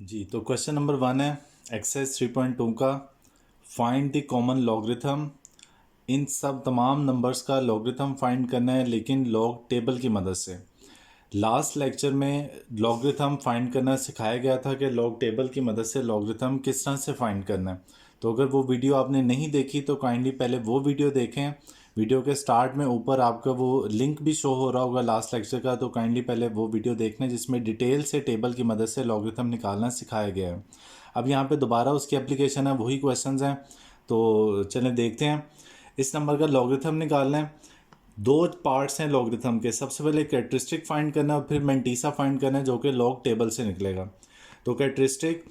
जी तो question number 1 है exercise 3.2 का फाइंड द कॉमन लॉगरिथम। इन सब तमाम नंबर्स का लॉगरिथम फाइंड करना है लेकिन लॉग टेबल की मदद से। लास्ट लेक्चर में लॉगरिथम फाइंड करना सिखाया गया था कि लॉग टेबल की मदद से लॉगरिथम किस तरह से फाइंड करना है। तो अगर वो वीडियो आपने नहीं देखी तो काइंडली पहले वो वीडियो देखें। वीडियो के स्टार्ट में ऊपर आपका वो लिंक भी शो हो रहा होगा लास्ट लेक्चर का, तो काइंडली पहले वो वीडियो देखना जिसमें डिटेल से टेबल की मदद से लॉगरिथम निकालना सिखाया गया है। अब यहाँ पे दोबारा उसकी एप्लीकेशन है, वही क्वेश्चंस हैं, तो चलें देखते हैं। इस नंबर का लॉगरिथम निकालना है। दो पार्ट्स हैं लॉगरिथम के, सबसे पहले कैरेक्टरिस्टिक फाइंड करना है और फिर मेंटीसा फाइंड करना है जो कि लॉग टेबल से निकलेगा। तो characteristic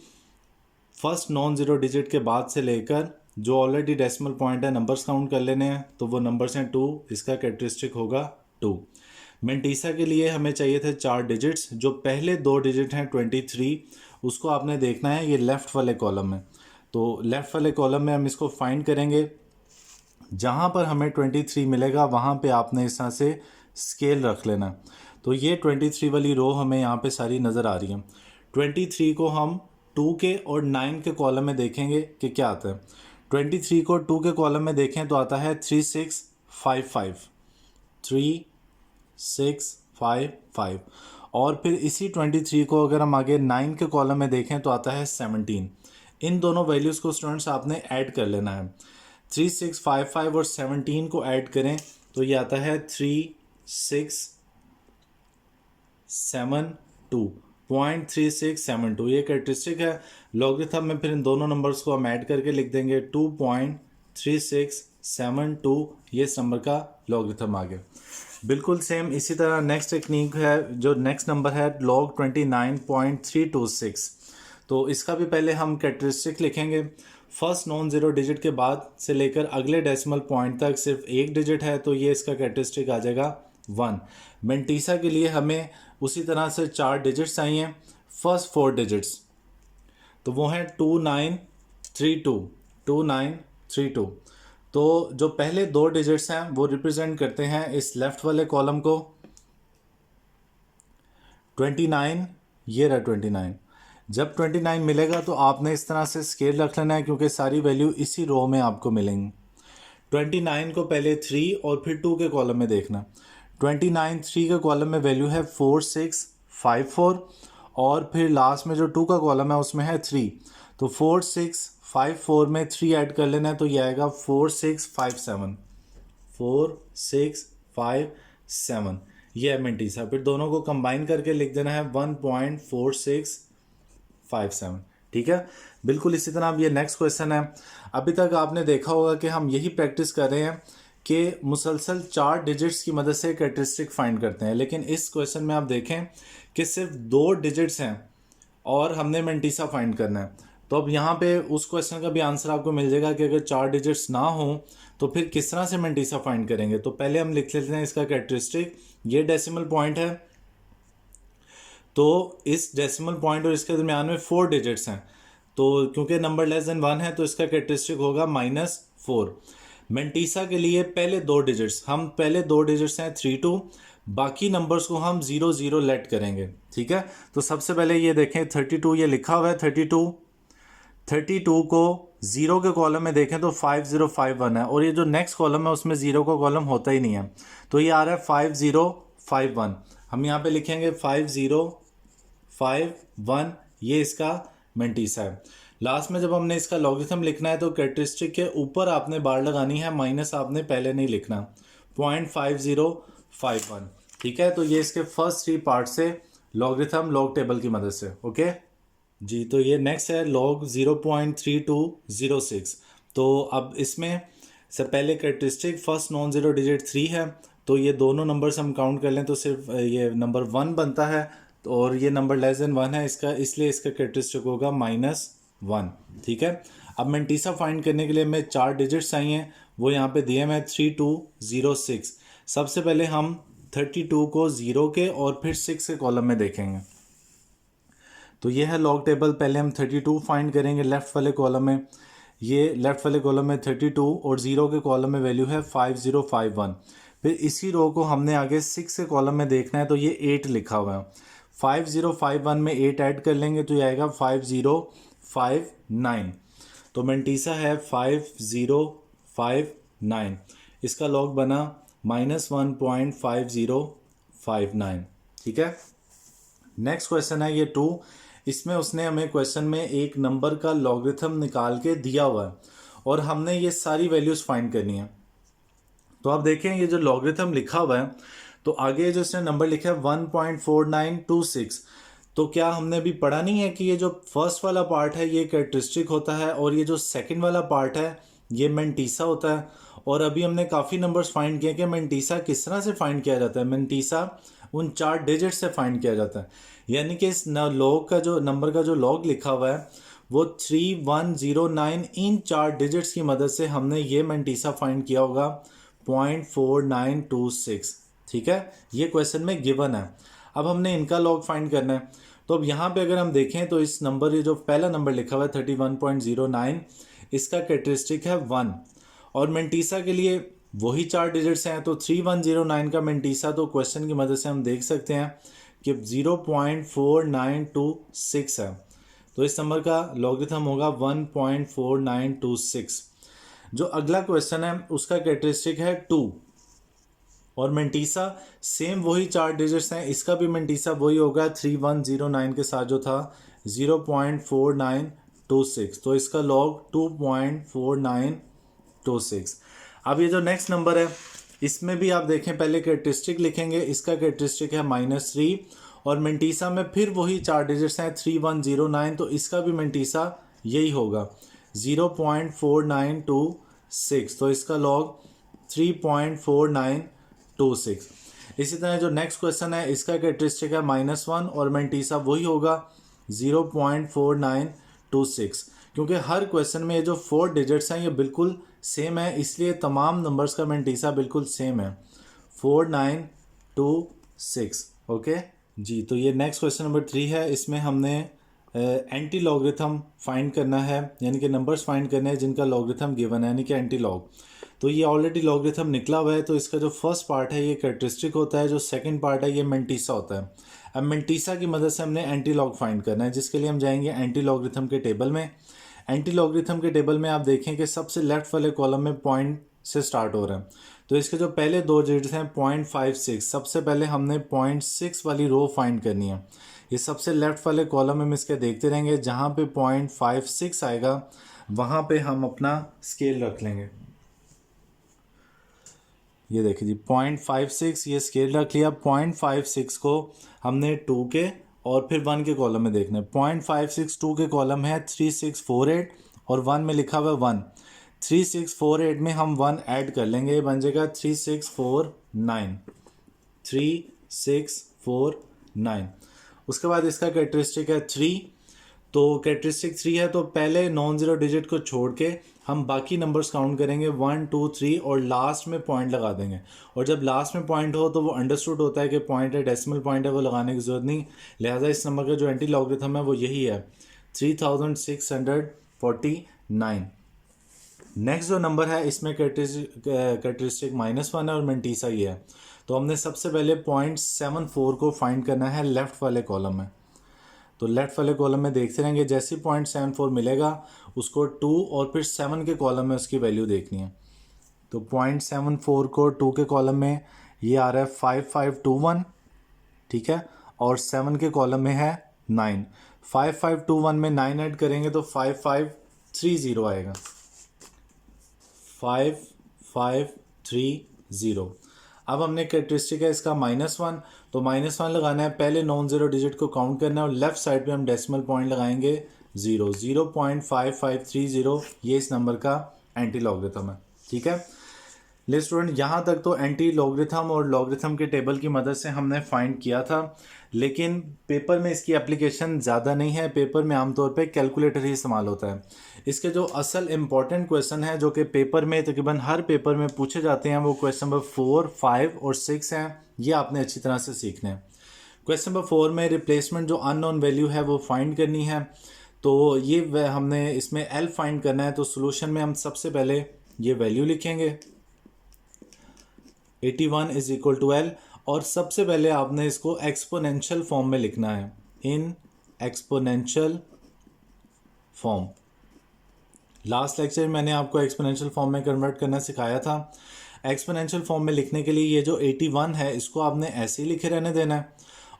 first non zero digit के बाद से लेकर जो ऑलरेडी डेसिमल पॉइंट है नंबर्स काउंट कर लेने हैं, तो वो नंबर्स हैं 2, इसका कैरेक्टरिस्टिक होगा 2। मेंटीसा के लिए हमें चाहिए थे 4 डिजिट्स, जो पहले 2 डिजिट हैं 23, उसको आपने देखना है, ये लेफ़्ट वाले कॉलम में। तो लेफ़्ट वाले कॉलम में हम इसको फाइंड करेंगे। जहाँ पर हमें 23 मिलेगा वहाँ पे आपने इस तरह से स्केल रख लेना। तो ये 23 वाली रो हमें यहाँ पे सारी नज़र आ रही है। 23 को हम 2 के और 9 के कॉलम में देखेंगे कि क्या आता है। 23 को 2 के कॉलम में देखें तो आता है 3655, 3655। और फिर इसी 23 को अगर हम आगे 9 के कॉलम में देखें तो आता है 17। इन दोनों वैल्यूज़ को स्टूडेंट्स आपने ऐड कर लेना है। 3655 और 17 को ऐड करें तो ये आता है 3672.3672। ये कैरेक्टरिस्टिक है लॉगरिथम में। फिर इन दोनों नंबर्स को हम ऐड करके लिख देंगे 2.3672। ये इस नंबर का लॉगरिथम आ गया। बिल्कुल सेम इसी तरह नेक्स्ट टेक्निक है, जो नेक्स्ट नंबर है log 29.326। तो इसका भी पहले हम कैरेक्टरिस्टिक लिखेंगे। फर्स्ट नॉन ज़ीरो डिजिट के बाद से लेकर अगले डेसिमल पॉइंट तक सिर्फ एक डिजिट है, तो ये इसका कैरेक्टरिस्टिक आ जाएगा 1। मेंटीसा के लिए हमें उसी तरह से 4 डिजिट्स चाहिए। फर्स्ट 4 डिजिट्स तो वो हैं 2932। तो जो पहले 2 डिजिट्स हैं वो रिप्रेजेंट करते हैं इस लेफ्ट वाले कॉलम को। 29, ये रहा 29। जब 29 मिलेगा तो आपने इस तरह से स्केल रख लेना है क्योंकि सारी वैल्यू इसी रो में आपको मिलेंगी। 29 को पहले 3 और फिर 2 के कॉलम में देखना। 29 3 के कॉलम में वैल्यू है 4654 और फिर लास्ट में जो 2 का कॉलम है उसमें है 3। तो 4654 में 3 ऐड कर लेना है तो ये आएगा 4657। ये है मेंटीसा। फिर दोनों को कंबाइन करके लिख देना है 1.4657। ठीक है, बिल्कुल इसी तरह अब ये नेक्स्ट क्वेश्चन है। अभी तक आपने देखा होगा कि हम यही प्रैक्टिस कर रहे हैं कि मुसलसल 4 डिजिट्स की मदद से कैरेक्टरिस्टिक फाइंड करते हैं, लेकिन इस क्वेश्चन में आप देखें कि सिर्फ 2 डिजिट्स हैं और हमने मेंटीसा फाइंड करना है। तो अब यहाँ पे उस क्वेश्चन का भी आंसर आपको मिल जाएगा कि अगर 4 डिजिट्स ना हो तो फिर किस तरह से मेंटीसा फाइंड करेंगे। तो पहले हम लिख लेते हैं इसका कैरेक्टरिस्टिक। ये डेसिमल पॉइंट है, तो इस डेसिमल पॉइंट और इसके दरमियान में 4 डिजिट्स हैं, तो क्योंकि नंबर लेस देन 1 है तो इसका कैरेक्टरिस्टिक होगा -4। मेंटीसा के लिए पहले 2 डिजिट्स, हम पहले 2 डिजिट्स हैं 32, बाकी नंबर्स को हम 00 लेट करेंगे। ठीक है, तो सबसे पहले ये देखें 32 ये लिखा हुआ है 32 को 0 के कॉलम में देखें तो 5051 है, और ये जो नेक्स्ट कॉलम है उसमें 0 का कॉलम होता ही नहीं है, तो ये आ रहा है 5051। हम यहाँ पे लिखेंगे 5051, ये इसका मेंटीसा है। लास्ट में जब हमने इसका लॉगरिथम लिखना है तो कैरेक्टरिस्टिक के ऊपर आपने बार लगानी है, माइनस आपने पहले नहीं लिखना। 0.5051। ठीक है, तो ये इसके फर्स्ट 3 पार्ट से लॉगरिथम लॉग टेबल की मदद से। ओके जी, तो ये नेक्स्ट है log 0.3206। तो अब इसमें से पहले characteristic first non zero digit 3 है, तो ये दोनों नंबर्स हम काउंट कर लें तो सिर्फ ये नंबर 1 बनता है, और ये नंबर लेस देन 1 है इसका, इसलिए इसका कैरेक्टरिस्टिक होगा -1। ठीक है, अब मेंटीसा फाइंड करने के लिए हमें 4 डिजिट्स चाहिए, वो यहाँ पे दिए हैं 3206। सबसे पहले हम 32 को 0 के और फिर 6 के कॉलम में देखेंगे। तो ये है लॉग टेबल। पहले हम 32 फाइंड करेंगे लेफ़्ट वाले कॉलम में। ये लेफ़्ट वाले कॉलम में 32 और 0 के कॉलम में वैल्यू है 5051। फिर इसी रो को हमने आगे 6 के कॉलम में देखना है, तो ये 8 लिखा हुआ है। 5051 में 8 ऐड कर लेंगे तो ये आएगा 5059। तो मेंटीसा है 5059, इसका लॉग बना -1.5059। ठीक है। नेक्स्ट क्वेश्चन है ये 2। इसमें उसने हमें क्वेश्चन में एक नंबर का लॉगरिथम निकाल के दिया हुआ है और हमने ये सारी वैल्यूज फाइंड करनी है। तो आप देखें ये जो लॉगरिथम लिखा हुआ है तो आगे जो इसने नंबर लिखा है 1.4926, तो क्या हमने अभी पढ़ा नहीं है कि ये जो फर्स्ट वाला पार्ट है ये कैरेक्टरिस्टिक होता है और ये जो सेकंड वाला पार्ट है ये मेंटीसा होता है। और अभी हमने काफ़ी नंबर्स फाइंड किए कि मेंटीसा किस तरह से फाइंड किया जाता है। मेंटीसा उन 4 डिजिट से फाइंड किया जाता है, यानी कि इस लॉग का जो नंबर का जो लॉग लिखा हुआ है वो 3109, इन 4 डिजिट्स की मदद से हमने ये मेंटीसा फाइंड किया होगा 0.4926। ठीक है, ये क्वेश्चन में गिवन है। अब हमने इनका लॉग फाइंड करना है। तो अब यहाँ पे अगर हम देखें तो इस नंबर, ये जो पहला नंबर लिखा हुआ है 31.09, इसका कैरेक्टरिस्टिक है 1 और मेंटीसा के लिए वही 4 डिजिट्स हैं। तो 3109 का मेंटीसा तो क्वेश्चन की मदद से हम देख सकते हैं कि 0.4926 है। तो इस नंबर का लॉगरिथम होगा 1.4926। जो अगला क्वेश्चन है उसका कैरेक्टरिस्टिक है 2 और मेंटीसा सेम वही 4 डिजिट्स हैं, इसका भी मेंटीसा वही होगा 3109 के साथ जो था 0.4926। तो इसका लॉग 2.4926। अब ये जो नेक्स्ट नंबर है इसमें भी आप देखें, पहले कैरेक्टरिस्टिक लिखेंगे, इसका कैरेक्टरिस्टिक है -3 और मेंटीसा में फिर वही 4 डिजिट्स हैं 3109, तो इसका भी मेंटीसा यही होगा 0.4926। तो इसका लॉग 3.4926। इसी तरह जो नेक्स्ट क्वेश्चन है इसका कैरेक्टरिस्टिक है -1 और मेंटीसा वही होगा 0.4926। क्योंकि हर क्वेश्चन में ये जो 4 डिजिट्स हैं ये बिल्कुल सेम है, इसलिए तमाम नंबर्स का मेंटीसा बिल्कुल सेम है 4926। ओके जी। तो ये नेक्स्ट क्वेश्चन नंबर 3 है। इसमें हमने एंटी लॉगरिथम फाइंड करना है, यानी कि नंबर्स फाइंड करने हैं जिनका लॉगरिथम गिवन है, यानी कि एंटी लॉग। तो ये ऑलरेडी लॉगरिथम निकला हुआ है, तो इसका जो फर्स्ट पार्ट है ये कैरेक्टरिस्टिक होता है, जो सेकंड पार्ट है ये मेंटीसा होता है। अब मेंटीसा की मदद से हमने एंटी लॉग फाइंड करना है, जिसके लिए हम जाएंगे एंटी लॉगरिथम के टेबल में। एंटी लॉगरिथम के टेबल में आप देखें कि सबसे लेफ्ट वाले कॉलम में पॉइंट से स्टार्ट हो रहा है, तो इसके जो पहले 2 डिजिट्स हैं 0.56, सबसे पहले हमने 0.6 वाली रो फाइंड करनी है। ये सबसे लेफ्ट वाले कॉलम में हम इसके देखते रहेंगे, जहाँ पे 0.56 आएगा वहाँ पे हम अपना स्केल रख लेंगे। ये देखिए जी 0.56 ये स्केल रख लिया। 0.56 को हमने 2 के और फिर 1 के कॉलम में देखना है। 0.56 2 के कॉलम है 3648 और 1 में लिखा हुआ है 1। 3648 में हम 1 ऐड कर लेंगे, बन जाएगा 3649। 3649। उसके बाद इसका कैरेक्टरिस्टिक है 3। तो कैरेक्टरिस्टिक 3 है, तो पहले नॉन ज़ीरो डिजिट को छोड़ के हम बाकी नंबर्स काउंट करेंगे 1 2 3 और लास्ट में पॉइंट लगा देंगे। और जब लास्ट में पॉइंट हो तो वो अंडरस्टूड होता है कि पॉइंट है, डेसिमल पॉइंट है, वो लगाने की जरूरत नहीं। लिहाजा इस नंबर का जो एंटी लॉगरिथम है वो यही है 3649। नेक्स्ट जो नंबर है इसमें कैरेक्टरिस्टिक -1 है और मेंटीसा ये है। तो हमने सबसे पहले 0.74 को फाइंड करना है लेफ्ट वाले कॉलम में। तो लेफ्ट वाले कॉलम में देखते रहेंगे, जैसे 0.74 मिलेगा उसको 2 और फिर 7 के कॉलम में उसकी वैल्यू देखनी है। तो 0.74 को 2 के कॉलम में ये आ रहा है 5521, ठीक है, और 7 के कॉलम में है 9। 5521 में 9 ऐड करेंगे तो 5530 आएगा। 5530। अब हमने कैरेक्टरिस्टिक है इसका -1, तो -1 लगाना है, पहले नॉन ज़ीरो डिजिट को काउंट करना है और लेफ्ट साइड पे हम डेसिमल पॉइंट लगाएंगे 0.5530। ये इस नंबर का एंटी लॉगरिथम है। ठीक है ले स्टूडेंट, यहाँ तक तो एंटी लॉगरिथम और लॉगरिथम के टेबल की मदद से हमने फाइंड किया था, लेकिन पेपर में इसकी एप्लीकेशन ज़्यादा नहीं है। पेपर में आमतौर पे कैलकुलेटर ही इस्तेमाल होता है। इसके जो असल इम्पॉर्टेंट क्वेश्चन है जो कि पेपर में तकरीबन हर पेपर में पूछे जाते हैं, वो क्वेश्चन नंबर 4, 5 और 6 हैं। ये आपने अच्छी तरह से सीखने हैं। क्वेश्चन नंबर 4 में रिप्लेसमेंट जो अननोन वैल्यू है वो फाइंड करनी है। तो ये हमने इसमें एल फाइंड करना है। तो सोल्यूशन में हम सबसे पहले ये वैल्यू लिखेंगे 81 = L और सबसे पहले आपने इसको एक्सपोनेंशियल फॉर्म में लिखना है, इन एक्सपोनेंशियल फॉर्म। लास्ट लेक्चर में मैंने आपको एक्सपोनेंशियल फॉर्म में कन्वर्ट करना सिखाया था। एक्सपोनेंशियल फॉर्म में लिखने के लिए ये जो 81 है इसको आपने ऐसे ही लिखे रहने देना है,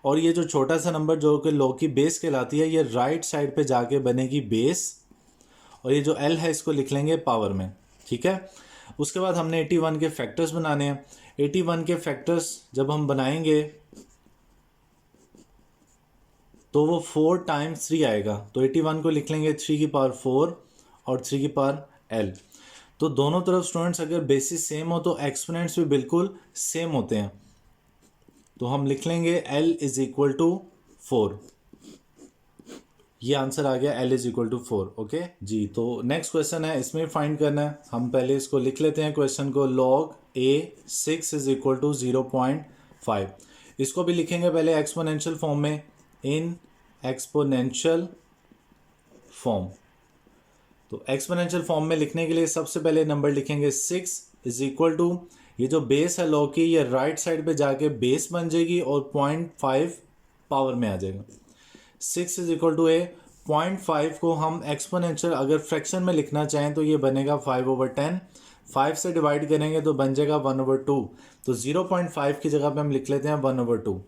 और ये जो छोटा सा नंबर जो कि log की बेस कहलाती है, ये राइट साइड पे जाके बनेगी बेस, और ये जो L है इसको लिख लेंगे पावर में, ठीक है। उसके बाद हमने 81 के फैक्टर्स बनाने हैं। 81 के फैक्टर्स जब हम बनाएंगे तो वो 4 टाइम्स 3 आएगा, तो 81 को लिख लेंगे 3 की पावर 4 और 3 की पावर L। तो दोनों तरफ स्टूडेंट्स अगर बेसिस सेम हो तो एक्सपोनेंट्स भी बिल्कुल सेम होते हैं, तो हम लिख लेंगे L इज इक्वल टू 4। ये आंसर आ गया, L is equal to 4। Okay जी, तो नेक्स्ट क्वेश्चन है, इसमें फाइंड करना है। हम पहले इसको लिख लेते हैं क्वेश्चन को, log a 6 is equal to 0.5। इसको भी लिखेंगे पहले एक्सपोनेंशियल फॉर्म में, इन एक्सपोनेंशियल फॉर्म। तो एक्सपोनेंशियल फॉर्म में लिखने के लिए सबसे पहले नंबर लिखेंगे 6 इज इक्वल टू, ये जो बेस है log की ये राइट साइड पे जाके बेस बन जाएगी और 0.5 पावर में आ जाएगा। 6 इज इक्वल टू ए, 0.5 को हम एक्सपोनेंशियल अगर फ्रैक्शन में लिखना चाहें तो ये बनेगा 5/10। 5 से डिवाइड करेंगे तो बन जाएगा 1/2। तो 0.5 की जगह पे हम लिख लेते हैं 1/2।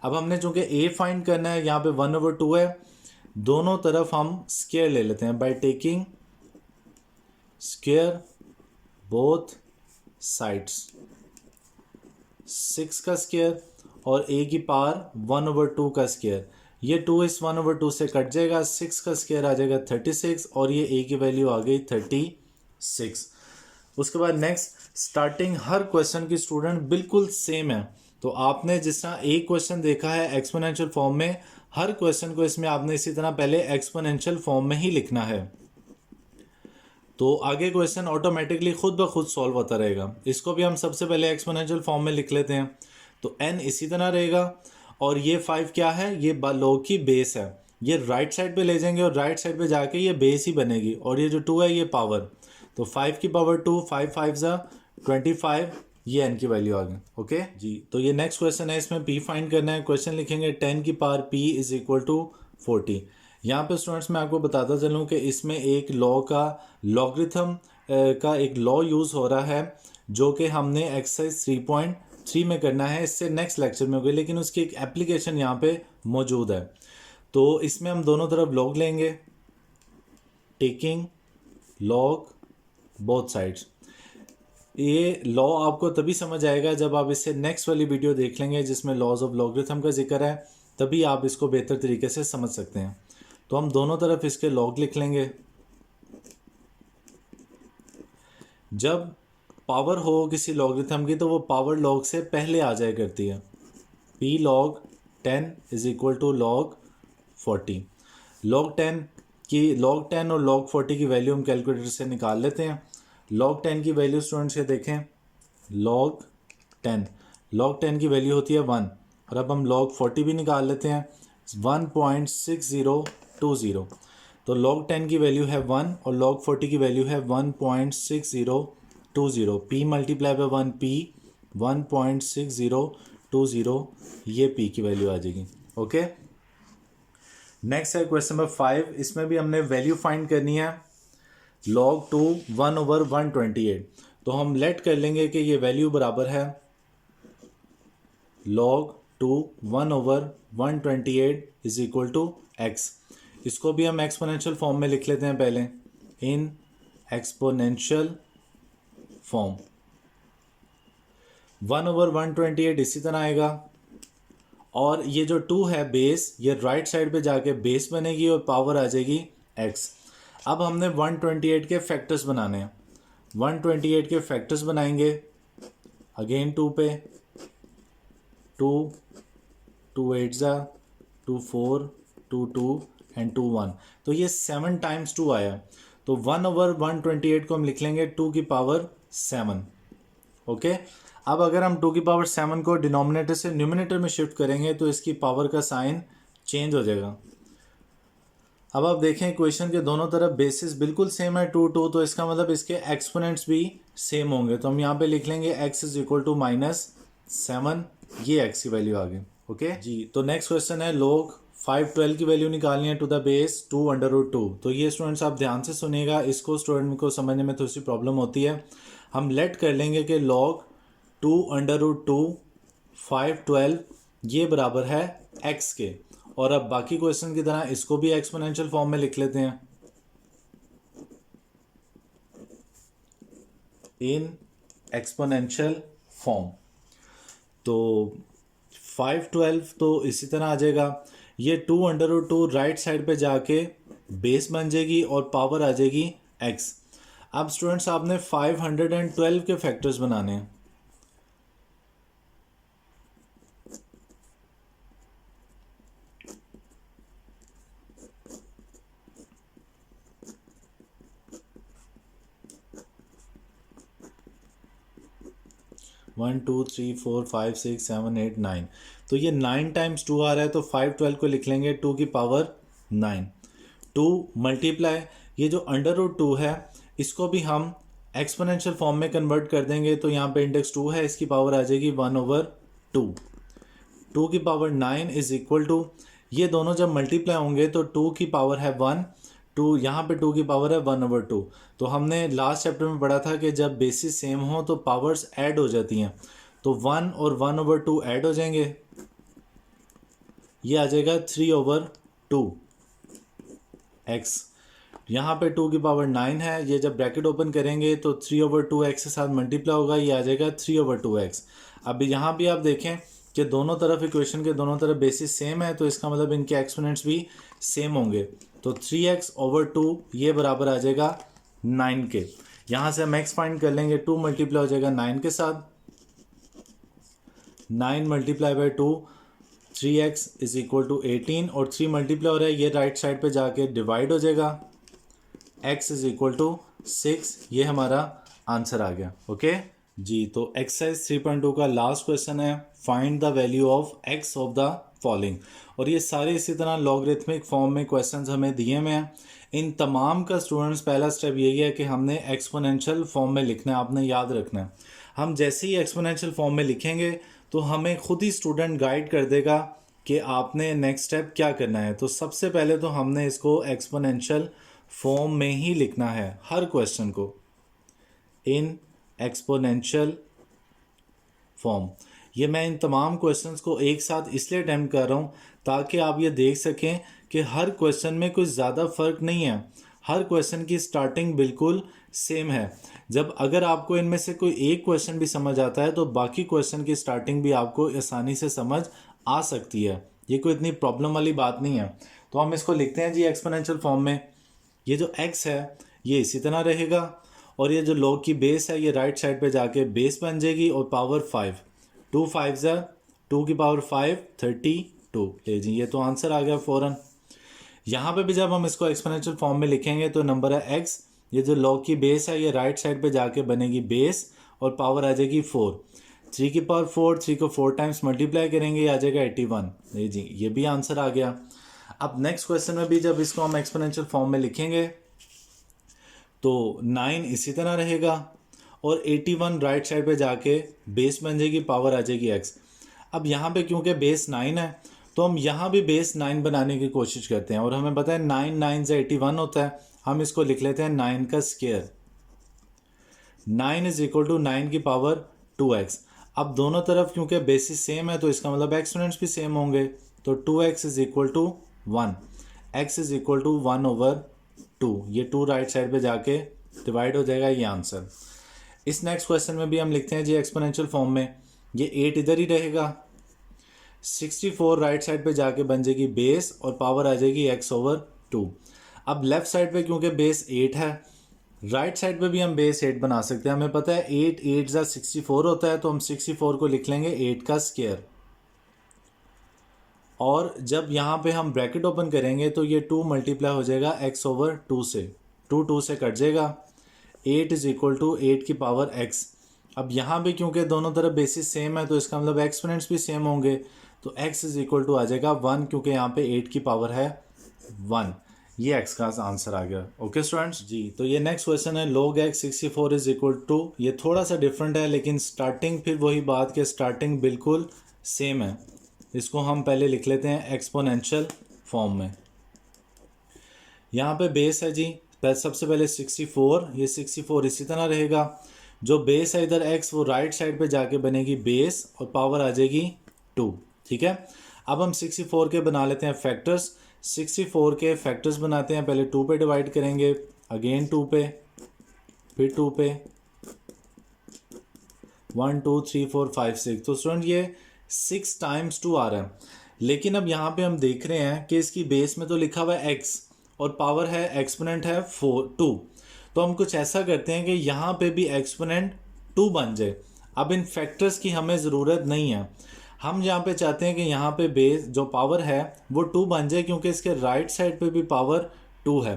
अब हमने चूंकि ए फाइंड करना है, यहाँ पे 1/2 है, दोनों तरफ हम स्क्वायर ले लेते हैं by taking square both sides. 6 का स्क्वायर और a की पावर 1/2 का स्क्वायर, ये 2 इस 1/2 से कट जाएगा, 6 का स्क्वायर आ जाएगा 36 और ये a की वैल्यू आ गई 36। उसके बाद नेक्स्ट, स्टार्टिंग हर क्वेश्चन की स्टूडेंट बिल्कुल सेम है। तो आपने जिस तरह एक क्वेश्चन देखा है एक्सपोनेंशियल फॉर्म में, हर क्वेश्चन को इसमें आपने इसी तरह पहले एक्सपोनेंशियल फॉर्म में ही लिखना है, तो आगे क्वेश्चन ऑटोमेटिकली खुद ब खुद सॉल्व होता रहेगा। इसको भी हम सबसे पहले एक्सपोनेंशियल फॉर्म में लिख लेते हैं, तो n इसी तरह रहेगा, और ये 5 क्या है, ये log की बेस है, ये राइट साइड पे ले जाएंगे और राइट साइड पे जाके ये बेस ही बनेगी, और ये जो 2 है ये पावर, तो 5 की पावर 2, 5 5 25, ये n की वैल्यू आ गई। ओके जी, तो ये नेक्स्ट क्वेश्चन है, इसमें p फाइंड करना है। क्वेश्चन लिखेंगे 10 की power p is equal to 40। यहाँ पे स्टूडेंट्स मैं आपको बताता चलूँ कि इसमें एक लॉ का लॉगरिथम का एक लॉ यूज़ हो रहा है, जो कि हमने एक्सरसाइज 3.3 में करना है, इससे नेक्स्ट लेक्चर में होगी, लेकिन उसकी एक एप्लीकेशन यहाँ पे मौजूद है। तो इसमें हम दोनों तरफ लॉग लेंगे, टेकिंग लॉग बोथ साइड्स। ये लॉ आपको तभी समझ आएगा जब आप इससे नेक्स्ट वाली वीडियो देख लेंगे जिसमें लॉज ऑफ लॉगरिथम का जिक्र है, तभी आप इसको बेहतर तरीके से समझ सकते हैं। तो हम दोनों तरफ इसके लॉग लिख लेंगे। जब पावर हो किसी लॉगरिथम की तो वो पावर लॉग से पहले आ जाया करती है। p log 10 is equal to log 40। log 10 और log 40 की वैल्यू हम कैलकुलेटर से निकाल लेते हैं। log 10 की वैल्यू स्टूडेंट्स ये देखें, log 10 की वैल्यू होती है 1, और अब हम log 40 भी निकाल लेते हैं, 1.6020। तो log 10 की वैल्यू है 1 और log 40 की वैल्यू है 1.6020। p मल्टीप्लाई बाय 1 p 1.6020, ये p की वैल्यू आ जाएगी। ओके, नेक्स्ट है क्वेश्चन नंबर 5। इसमें भी हमने वैल्यू फाइंड करनी है, log 2 1/128। तो हम लेट कर लेंगे कि ये वैल्यू बराबर है log 2 1/128 is equal to x। इसको भी हम एक्सपोनेंशियल फॉर्म में लिख लेते हैं पहले, इन एक्सपोनेंशियल फॉर्म। 1/128 इसी तरह आएगा, और ये जो 2 है बेस, ये राइट साइड पे जाके बेस बनेगी और पावर आ जाएगी x। अब हमने 128 के फैक्टर्स बनाने हैं। 128 के फैक्टर्स बनाएंगे, अगेन 2 पे, 2 2 8 2 4 2 2 एंड 2 1, तो ये 7 टाइम्स 2 आया। तो 1/128 को हम लिख लेंगे 2 की पावर 7। ओके, अब अगर हम 2 की पावर 7 को डिनोमिनेटर से न्यूमिनेटर में शिफ्ट करेंगे तो इसकी पावर का साइन चेंज हो जाएगा। अब आप देखें इक्वेशन के दोनों तरफ बेसिस बिल्कुल सेम है 2 2, तो इसका मतलब इसके एक्सपोनेंट्स भी सेम होंगे। तो हम यहाँ पे लिख लेंगे x इज इक्वल टू -7 ये एक्स की वैल्यू आ गई। ओके जी, तो नेक्स्ट क्वेश्चन है log 512 की वैल्यू निकालनी है टू द बेस 2√2। तो ये स्टूडेंट्स आप ध्यान से सुनिएगा, इसको स्टूडेंट को समझने में थोड़ी सी प्रॉब्लम होती है। हम लेट कर लेंगे कि log 2√2 512 ये बराबर है x के, और अब बाकी क्वेश्चन की तरह इसको भी एक्सपोनेंशियल फॉर्म में लिख लेते हैं इन एक्सपोनेंशियल फॉर्म। तो 512 तो इसी तरह आ जाएगा, ये 2√2 राइट साइड पे जाके बेस बन जाएगी और पावर आ जाएगी x। अब स्टूडेंट्स आपने 512 के फैक्टर्स बनाने हैं। One two three four five six seven eight nine, तो ये 9 टाइम्स 2 आ रहा है, तो 512 को लिख लेंगे 2 की पावर 9। 2 मल्टीप्लाई ये जो √2 है इसको भी हम एक्सपोनेंशियल फॉर्म में कन्वर्ट कर देंगे, तो यहाँ पे इंडेक्स 2 है, इसकी पावर आ जाएगी 1/2। 2 की पावर 9 इज इक्वल टू, ये दोनों जब मल्टीप्लाई होंगे तो 2 की पावर है 1, 2 यहाँ पे 2 की पावर है 1/2। तो हमने लास्ट चैप्टर में पढ़ा था कि जब बेसिस सेम हो तो पावर्स ऐड हो जाती हैं, तो 1 और 1/2 ऐड हो जाएंगे, ये आ जाएगा 3/2 x। यहाँ पे 2 की पावर 9 है, ये जब ब्रैकेट ओपन करेंगे तो 3/2 x के साथ मल्टीप्लाई होगा, ये आ जाएगा 3/2 x। अब यहाँ भी आप देखें कि दोनों तरफ इक्वेशन के दोनों तरफ बेसिस सेम है, तो इसका मतलब इनके एक्सपोनेंट्स भी सेम होंगे, तो 3x/2 ये बराबर आ जाएगा 9 के। यहाँ से हम x फाइंड कर लेंगे, 2 मल्टीप्लाई हो जाएगा 9 के साथ, 9 multiply by 2 3x is equal to 18, और 3 मल्टीप्लाई हो रहा है, ये राइट साइड पे जाके डिवाइड हो जाएगा, x इज इक्वल टू 6, ये हमारा आंसर आ गया। ओके जी, तो एक्सरसाइज 3.2 का लास्ट क्वेश्चन है find the value of x of the following, और ये सारे इसी तरह लॉगरिथमिक फॉर्म में क्वेश्चंस हमें दिए हुए हैं। इन तमाम का स्टूडेंट्स पहला स्टेप यही है कि हमने एक्सपोनेंशियल फॉर्म में लिखना है, आपने याद रखना है। हम जैसे ही एक्सपोनेंशियल फॉर्म में लिखेंगे तो हमें खुद ही स्टूडेंट गाइड कर देगा कि आपने नेक्स्ट स्टेप क्या करना है। तो सबसे पहले तो हमने इसको एक्सपोनेंशियल फॉर्म में ही लिखना है, हर क्वेश्चन को इन एक्सपोनेंशियल फॉर्म। ये मैं इन तमाम क्वेश्चंस को एक साथ इसलिए अटेम्प्ट कर रहा हूँ ताकि आप ये देख सकें कि हर क्वेश्चन में कुछ ज़्यादा फ़र्क नहीं है, हर क्वेश्चन की स्टार्टिंग बिल्कुल सेम है। जब अगर आपको इनमें से कोई एक क्वेश्चन भी समझ आता है तो बाकी क्वेश्चन की स्टार्टिंग भी आपको आसानी से समझ आ सकती है, ये कोई इतनी प्रॉब्लम वाली बात नहीं है। तो हम इसको लिखते हैं जी एक्सपोनेंशियल फॉर्म में। ये जो x है ये इसी तरह रहेगा, और ये जो log की बेस है ये राइट साइड पे जाके बेस बन जाएगी और पावर 5, 2 5 ज़ा 2 की पावर 5 32 ले जी, ये तो आंसर आ गया फ़ौरन। यहाँ पे भी जब हम इसको एक्सपोनेंशियल फॉर्म में लिखेंगे तो नंबर है x, ये जो log की बेस है ये राइट साइड पे जाके बनेगी बेस और पावर आ जाएगी 4, 3 की पावर 4, 3 को 4 टाइम्स मल्टीप्लाई करेंगे, ये आ जाएगा 81 ले जी, ये भी आंसर आ गया। अब नेक्स्ट क्वेश्चन में भी जब इसको हम एक्सपोनेंशियल फॉर्म में लिखेंगे तो 9 इसी तरह रहेगा और 81 राइट साइड पे जाके बेस बन जाएगी, पावर आ जाएगी x। अब यहाँ पे क्योंकि बेस 9 है तो हम यहाँ भी बेस 9 बनाने की कोशिश करते हैं, और हमें पता है 9 9 से 81 होता है, हम इसको लिख लेते हैं 9 का स्क्वायर। 9 इज इक्वल टू 9 की पावर 2x। अब दोनों तरफ क्योंकि बेसिस सेम है तो इसका मतलब एक्सपोनेंट्स भी सेम होंगे, तो 2x is equal to 1, x is equal to 1/2, ये 2 राइट साइड पे जाके डिवाइड हो जाएगा, ये आंसर। इस नेक्स्ट क्वेश्चन में भी हम लिखते हैं जी एक्सपोनेंशियल फॉर्म में, ये 8 इधर ही रहेगा, 64 राइट साइड पे जाके बन जाएगी बेस और पावर आ जाएगी x/2। अब लेफ्ट साइड पे क्योंकि बेस 8 है, राइट साइड पे भी हम बेस 8 बना सकते हैं, हमें पता है 8 8 ज़ा 64 होता है, तो हम 64 को लिख लेंगे 8 का स्क्वायर, और जब यहाँ पे हम ब्रैकेट ओपन करेंगे तो ये 2 मल्टीप्लाई हो जाएगा x/2 से, 2 से कट जाएगा, 8 इज इक्वल टू 8 की पावर x। अब यहाँ भी क्योंकि दोनों तरफ बेसिस सेम है तो इसका मतलब एक्सपोनेंट्स भी सेम होंगे, तो x इज इक्वल टू आ जाएगा 1, क्योंकि यहाँ पे 8 की पावर है 1, ये x का आंसर आ गया। ओके स्टूडेंट्स जी, तो ये नेक्स्ट क्वेश्चन है log x 64 is equal to, ये थोड़ा सा डिफरेंट है लेकिन स्टार्टिंग फिर वही बात कि स्टार्टिंग बिल्कुल सेम है, इसको हम पहले लिख लेते हैं एक्सपोनेंशियल फॉर्म में। यहाँ पे बेस है जी, सबसे पहले 64, ये 64 इसी तरह रहेगा। जो बेस है इधर x, वो राइट साइड पे जाके बनेगी बेस और पावर आ जाएगी 2। ठीक है, अब हम 64 के बना लेते हैं फैक्टर्स। 64 के फैक्टर्स बनाते हैं, पहले 2 पे डिवाइड करेंगे, अगेन 2 पे, फिर 2 पे, 1 2 3 4 5 6। तो स्टूडेंट ये 6 टाइम्स 2 आ रहा है, लेकिन अब यहाँ पे हम देख रहे हैं कि इसकी बेस में तो लिखा हुआ है x और पावर है, एक्सपोनेंट है 2। तो हम कुछ ऐसा करते हैं कि यहाँ पे भी एक्सपोनेंट 2 बन जाए। अब इन फैक्टर्स की हमें ज़रूरत नहीं है, हम यहाँ पे चाहते हैं कि यहाँ पे बेस जो पावर है वो 2 बन जाए, क्योंकि इसके राइट साइड पे भी पावर 2 है।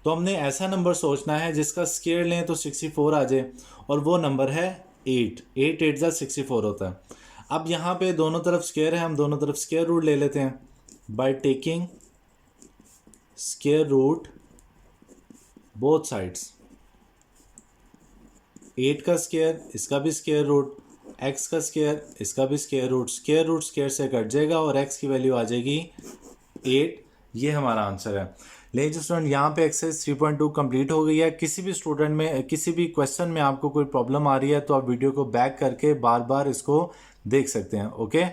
तो हमने ऐसा नंबर सोचना है जिसका स्क्वायर लें तो 64 आ जाए, और वो नंबर है 8। 8 8 जा 64 होता है। अब यहाँ पे दोनों तरफ स्क्वायर है, हम दोनों तरफ स्क्वायर रूट ले लेते हैं by taking square root both sides. 8 का स्क्वायर, इसका भी स्क्वायर रूट, x का स्क्वायर, इसका भी स्क्वायर रूट स्क्वायर से कट जाएगा और x की वैल्यू आ जाएगी 8। ये हमारा आंसर है। लेकिन जो स्टूडेंट यहाँ पे एक्सरसाइज 3.2 कंप्लीट हो गई है। किसी भी स्टूडेंट में, किसी भी क्वेश्चन में आपको कोई प्रॉब्लम आ रही है तो आप वीडियो को बैक करके बार बार इसको देख सकते हैं। ओके।